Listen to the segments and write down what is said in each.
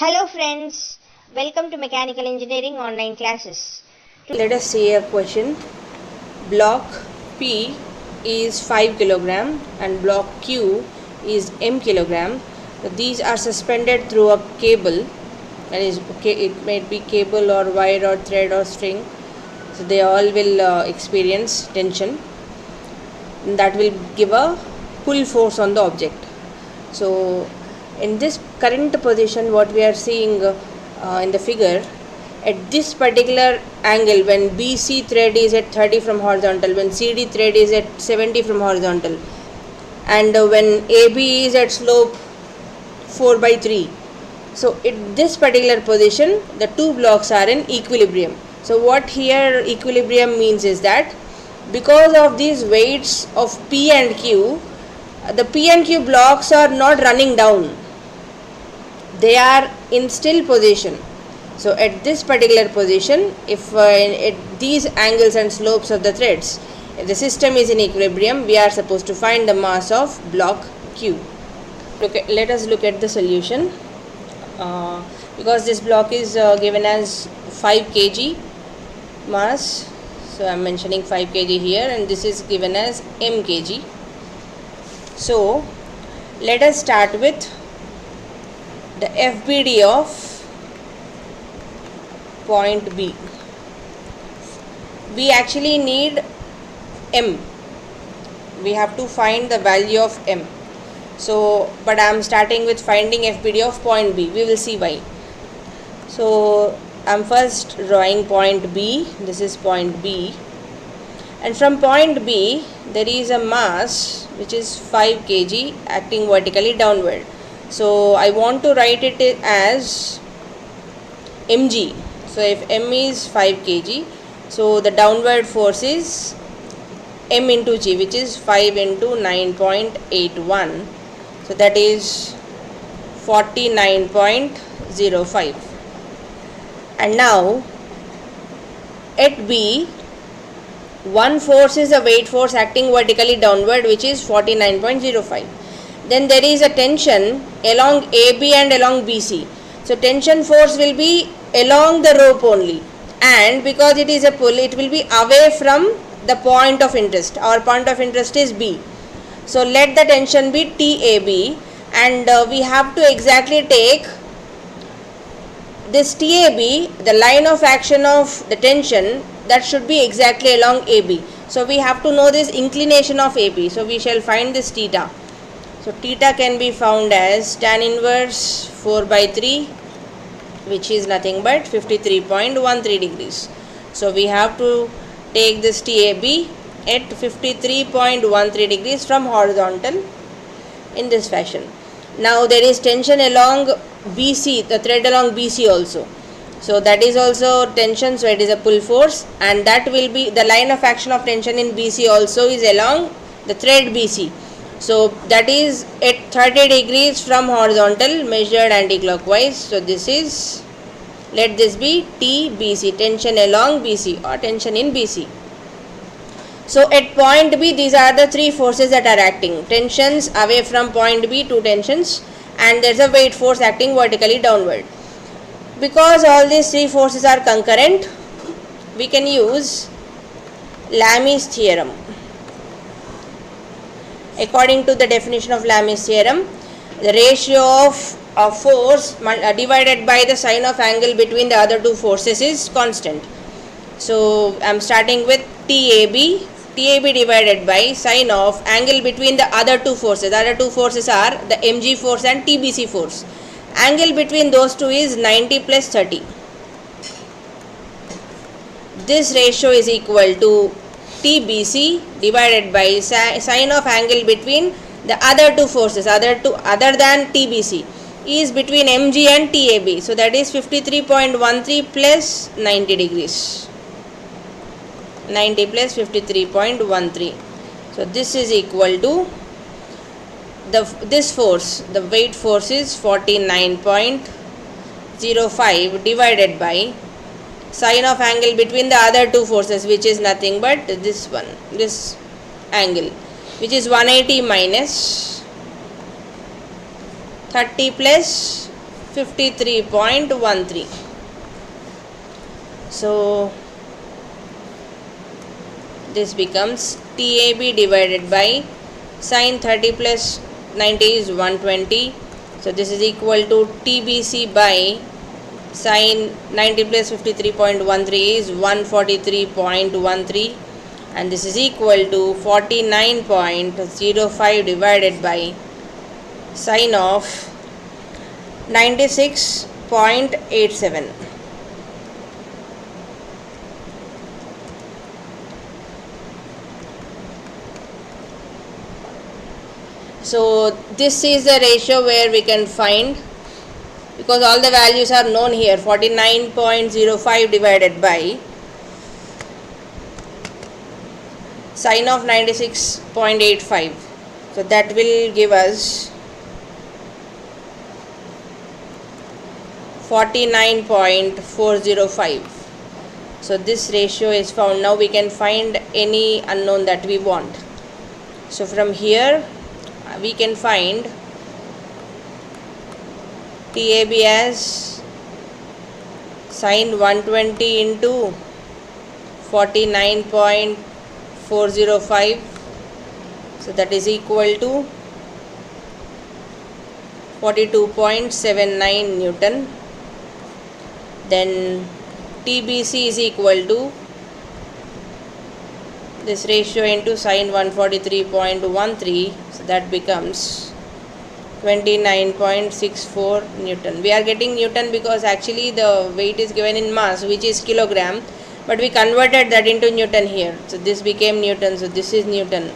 Hello friends, welcome to Mechanical Engineering online classes. Let us see a question. Block P is 5 kg and block Q is m kg. These are suspended through a cable, that is, it may be cable or wire or thread or string. So they all will experience tension, and that will give a pull force on the object. So in this current position, what we are seeing in the figure, at this particular angle, when BC thread is at 30 from horizontal, when CD thread is at 70 from horizontal, and when AB is at slope 4 by 3, so at this particular position the two blocks are in equilibrium. So what here equilibrium means is that because of these weights of P and Q, the P and Q blocks are not running down, they are in still position. So at this particular position, if at these angles and slopes of the threads, if the system is in equilibrium, we are supposed to find the mass of block Q. Let us look at the solution. Because this block is given as 5 kg mass, so I am mentioning 5 kg here, and this is given as m kg. So let us start with the FBD of point B. We actually need m. We have to find the value of m. So, but I am starting with finding FBD of point B. We will see why. So, I am first drawing point B. This is point B. And from point B, there is a mass which is 5 kg acting vertically downward. So, I want to write it as mg. So, if m is 5 kg, so the downward force is m into g, which is 5 into 9.81. So, that is 49.05. And now, at B, one force is a weight force acting vertically downward, which is 49.05. Then there is a tension along AB and along BC. So tension force will be along the rope only, and because it is a pull, it will be away from the point of interest. Our point of interest is B. So let the tension be TAB, and we have to exactly take this TAB, the line of action of the tension, that should be exactly along AB. So we have to know this inclination of AB. So we shall find this theta. So theta can be found as tan inverse 4 by 3, which is nothing but 53.13 degrees. So we have to take this TAB at 53.13 degrees from horizontal in this fashion. Now there is tension along BC, the thread along BC also. So that is also tension, so it is a pull force, and that will be the line of action of tension in BC also is along the thread BC. So that is at 30 degrees from horizontal measured anti-clockwise. So this is, let this be TBC, tension along BC or tension in BC. So at point B, these are the three forces that are acting. Tensions away from point B, two tensions, and there is a weight force acting vertically downward. Because all these three forces are concurrent, we can use Lami's theorem. According to the definition of Lami's theorem, the ratio of force divided by the sine of angle between the other two forces is constant. So I am starting with TAB. TAB divided by sine of angle between the other two forces. The other two forces are the mg force and TBC force. Angle between those two is 90 plus 30. This ratio is equal to TBC divided by sine of angle between the other two forces, other than TBC, is between mg and TAB. So that is 53.13 plus 90 degrees. 90 plus 53.13. So this is equal to this force, the weight force is 49.05 divided by sine of angle between the other two forces, which is nothing but this one, this angle, which is 180 minus 30 plus 53.13. So this becomes TAB divided by sin 30 plus 90 is 120. So this is equal to TBC by sin 90 plus 53.13 is 143.13, and this is equal to 49.05 divided by sin of 96.87. So this is the ratio where we can find, because all the values are known here, 49.05 divided by sin of 96.85. So that will give us 49.405. So this ratio is found. Now we can find any unknown that we want. So from here we can find TAB as sin 120 into 49.405. So that is equal to 42.79 Newton. Then TBC is equal to this ratio into sin 143.13. So that becomes 29.64 Newton. We are getting Newton because actually the weight is given in mass, which is kilogram, but we converted that into Newton here. So this became Newton. So this is Newton.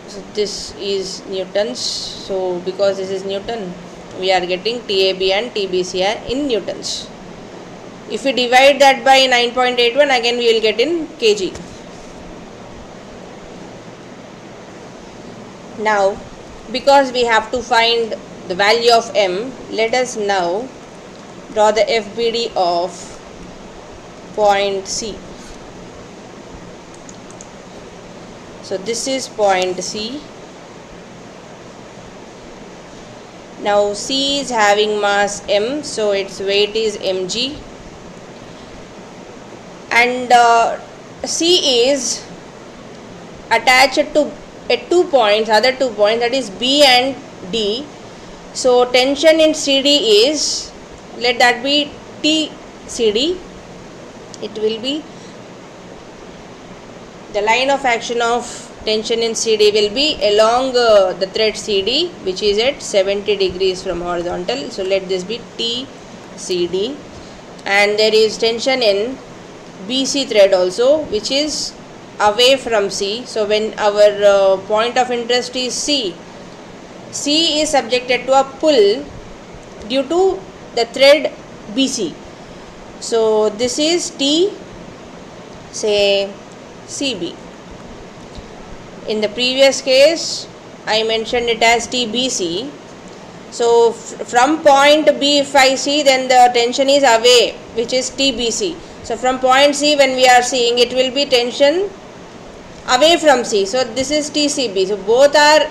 So this is Newtons. So because this is Newton, we are getting TAB and TBC in Newtons. If we divide that by 9.81, again we will get in kg. Now, because we have to find the value of m, let us now draw the FBD of point C. So this is point C. Now C is having mass m, so its weight is mg, and C is attached to at 2 points, other 2 points, that is B and D. So tension in CD is, let that be TCD. It will be the line of action of tension in CD will be along the thread CD, which is at 70 degrees from horizontal. So let this be TCD, and there is tension in BC thread also, which is away from C. So when our point of interest is C, C is subjected to a pull due to the thread BC. So this is T, say CB. In the previous case I mentioned it as TBC. So from point B if I see, then the tension is away, which is TBC. So from point C when we are seeing, it will be tension away from C. So this is TCB. So both are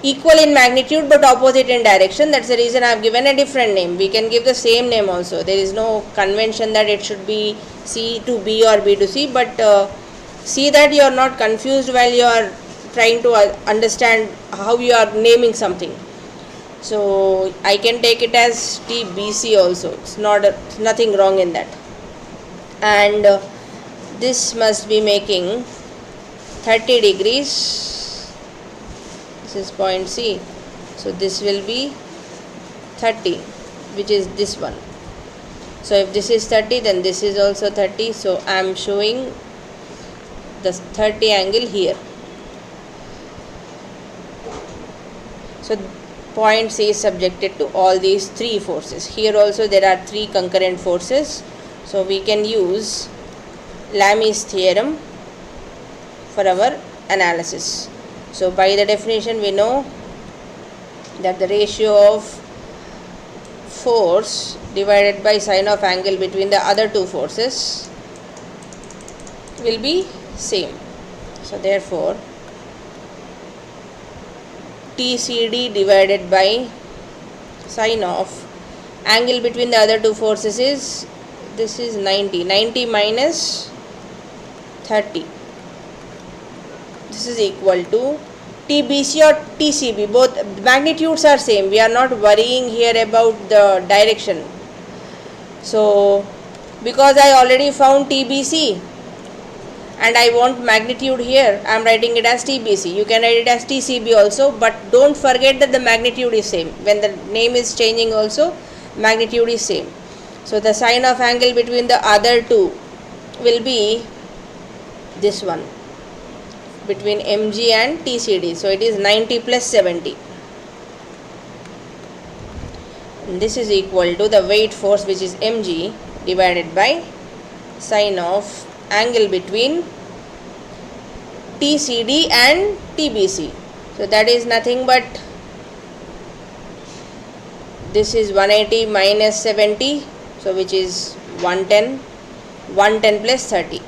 equal in magnitude but opposite in direction. That's the reason I have given a different name. We can give the same name also. There is no convention that it should be C to B or B to C, but see that you are not confused while you are trying to understand how you are naming something. So I can take it as TBC also. It's nothing wrong in that. And this must be making 30 degrees. This is point C. So this will be 30, which is this one. So if this is 30, then this is also 30. So I am showing the 30 angle here. So point C is subjected to all these three forces. Here also there are three concurrent forces. So we can use Lami's theorem for our analysis. So by the definition we know that the ratio of force divided by sine of angle between the other two forces will be same. So therefore TCD divided by sine of angle between the other two forces is, this is 90 minus 30. This is equal to TBC or TCB. Both magnitudes are same. We are not worrying here about the direction. So because I already found TBC and I want magnitude here, I am writing it as TBC. You can write it as TCB also, but don't forget that the magnitude is same. When the name is changing also, magnitude is same. So the sine of angle between the other two will be this one, between MG and TCD. So it is 90 plus 70. And this is equal to the weight force, which is Mg, divided by sine of angle between TCD and TBC. So that is nothing but, this is 180 minus 70, so which is 110, 110 plus 30.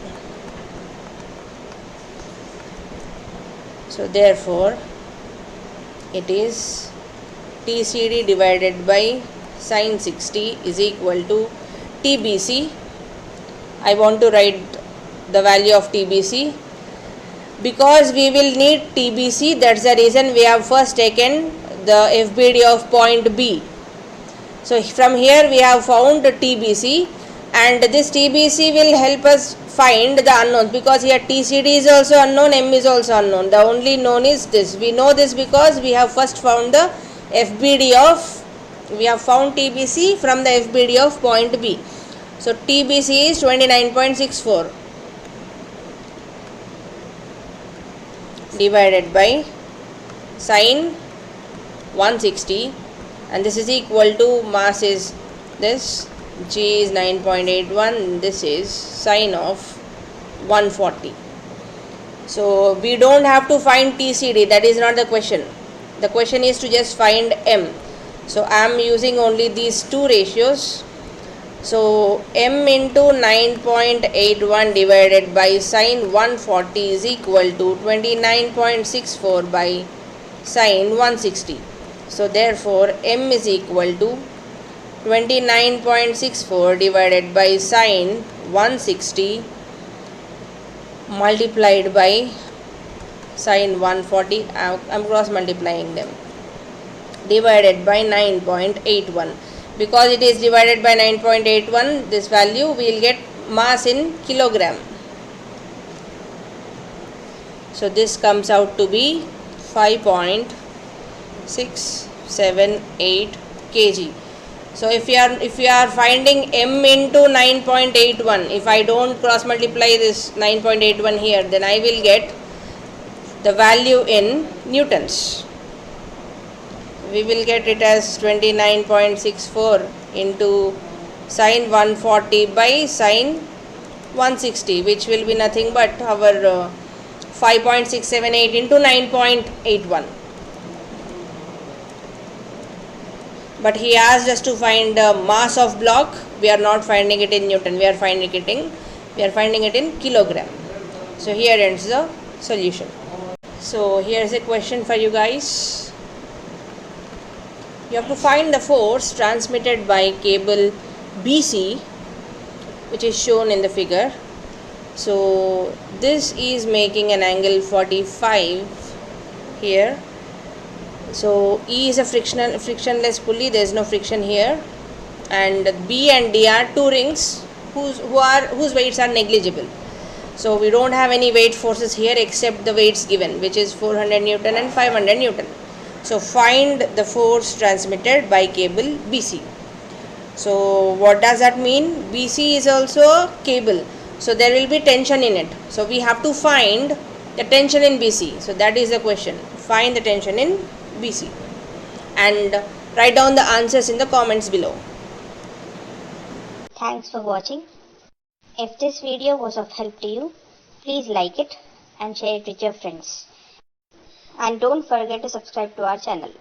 So therefore it is TCD divided by sine 60 is equal to TBC. I want to write the value of TBC because we will need TBC. That's the reason we have first taken the FBD of point B. So from here we have found TBC, and this TBC will help us find the unknowns, because here TCD is also unknown, M is also unknown. The only known is this. We know this because we have first found the FBD of, we have found TBC from the FBD of point B. So TBC is 29.64 divided by sine 160, and this is equal to, mass is this, G is 9.81, this is sine of 140. So we don't have to find TCD, that is not the question. The question is to just find M. So I am using only these two ratios. So M into 9.81 divided by sine 140 is equal to 29.64 by sine 160. So therefore M is equal to 29.64 divided by sine 160 multiplied by sine 140, I am cross multiplying them, divided by 9.81. Because it is divided by 9.81, this value we will get mass in kilogram. So this comes out to be 5.678 kg. So if you are finding M into 9.81, if I don't cross multiply this 9.81 here, then I will get the value in newtons. We will get it as 29.64 into sine 140 by sine 160, which will be nothing but our 5.678 into 9.81. But he asked us to find the mass of block. We are not finding it in Newton. We are finding it in kilogram. So here ends the solution. So here is a question for you guys. You have to find the force transmitted by cable BC, which is shown in the figure. So this is making an angle 45 here. So E is a frictionless pulley, there is no friction here, and B and D are two rings whose weights are negligible. So we don't have any weight forces here except the weights given, which is 400 Newton and 500 Newton. So find the force transmitted by cable BC. So what does that mean? BC is also a cable, so there will be tension in it. So we have to find the tension in BC. So that is the question. Find the tension in BC and write down the answers in the comments below. Thanks for watching. If this video was of help to you, please like it and share it with your friends. And don't forget to subscribe to our channel.